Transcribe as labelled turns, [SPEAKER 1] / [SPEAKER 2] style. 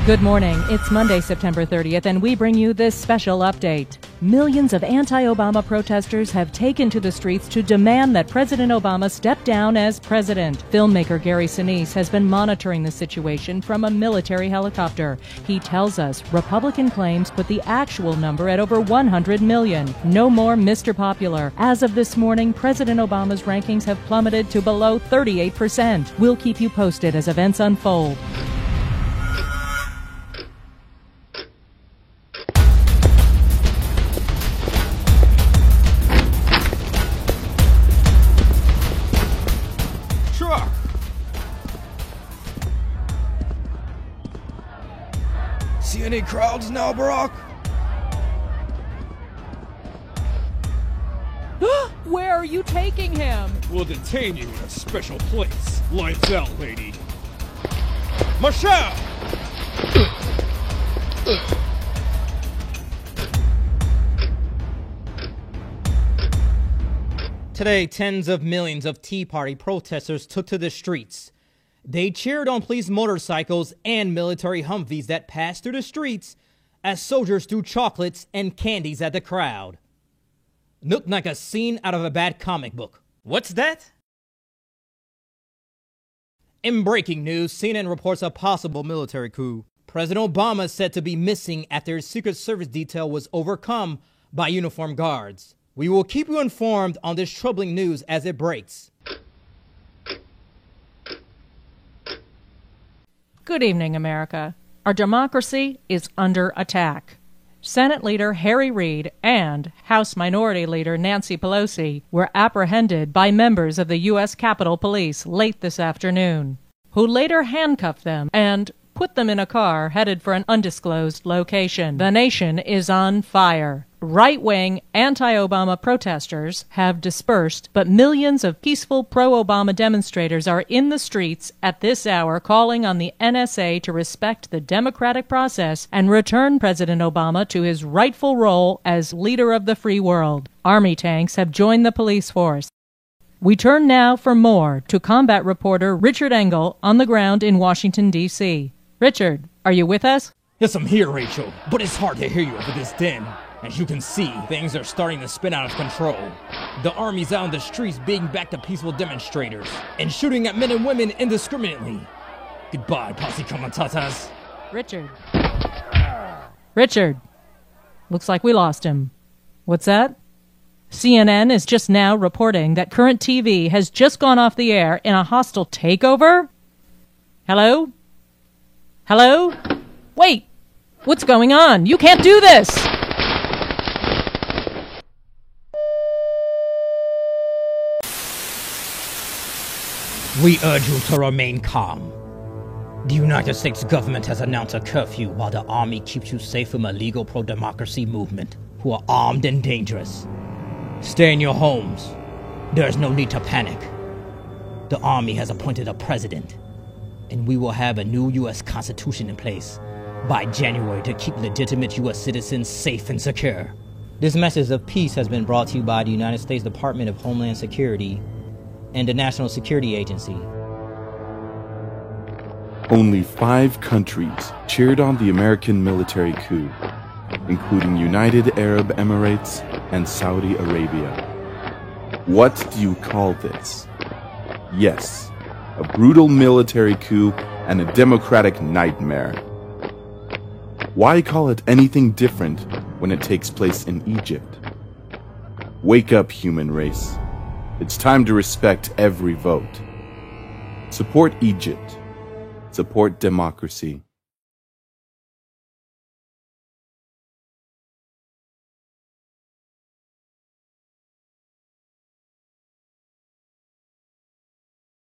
[SPEAKER 1] Good morning. It's Monday, September 30th, and we bring you this special update. Millions of anti-Obama protesters have taken to the streets to demand that President Obama step down as president. Filmmaker Gary Sinise has been monitoring the situation from a military helicopter. He tells us Republican claims put the actual number at over 100 million. No more Mr. Popular. As of this morning, President Obama's rankings have plummeted to below 38%. We'll keep you posted as events unfold.
[SPEAKER 2] See any crowds now, Barack?
[SPEAKER 1] Where are you taking him?
[SPEAKER 3] We'll detain you in a special place. Lights out, lady. Michelle!
[SPEAKER 4] Today, tens of millions of Tea Party protesters took to the streets. They cheered on police motorcycles and military Humvees that passed through the streets as soldiers threw chocolates and candies at the crowd. Looked like a scene out of a bad comic book. What's that? In breaking news, CNN reports a possible military coup. President Obama is said to be missing after his Secret Service detail was overcome by uniformed guards. We will keep you informed on this troubling news as it breaks.
[SPEAKER 1] Good evening, America. Our democracy is under attack. Senate Leader Harry Reid and House Minority Leader Nancy Pelosi were apprehended by members of the U.S. Capitol Police late this afternoon, who later handcuffed them and put them in a car headed for an undisclosed location. The nation is on fire. Right-wing, anti-Obama protesters have dispersed, but millions of peaceful pro-Obama demonstrators are in the streets at this hour calling on the NSA to respect the democratic process and return President Obama to his rightful role as leader of the free world. Army tanks have joined the police force. We turn now for more to combat reporter Richard Engel on the ground in Washington, D.C. Richard, are you with us?
[SPEAKER 4] Yes, I'm here, Rachel, but it's hard to hear you over this din. As you can see, things are starting to spin out of control. The army's out on the streets beating back the peaceful demonstrators and shooting at men and women indiscriminately. Goodbye, posse comitatas.
[SPEAKER 1] Richard. Looks like we lost him. What's that? CNN is just now reporting that Current TV has just gone off the air in a hostile takeover? Hello? Hello? Wait! What's going on? You can't do this!
[SPEAKER 4] We urge you to remain calm. The United States government has announced a curfew while the army keeps you safe from a legal pro-democracy movement who are armed and dangerous. Stay in your homes. There is no need to panic. The army has appointed a president, and we will have a new U.S. Constitution in place by January to keep legitimate U.S. citizens safe and secure. This message of peace has been brought to you by the United States Department of Homeland Security and the National Security Agency.
[SPEAKER 5] Only 5 countries cheered on the American military coup, including United Arab Emirates and Saudi Arabia. What do you call this? Yes, a brutal military coup and a democratic nightmare. Why call it anything different when it takes place in Egypt? Wake up, human race. It's time to respect every vote. Support Egypt. Support democracy.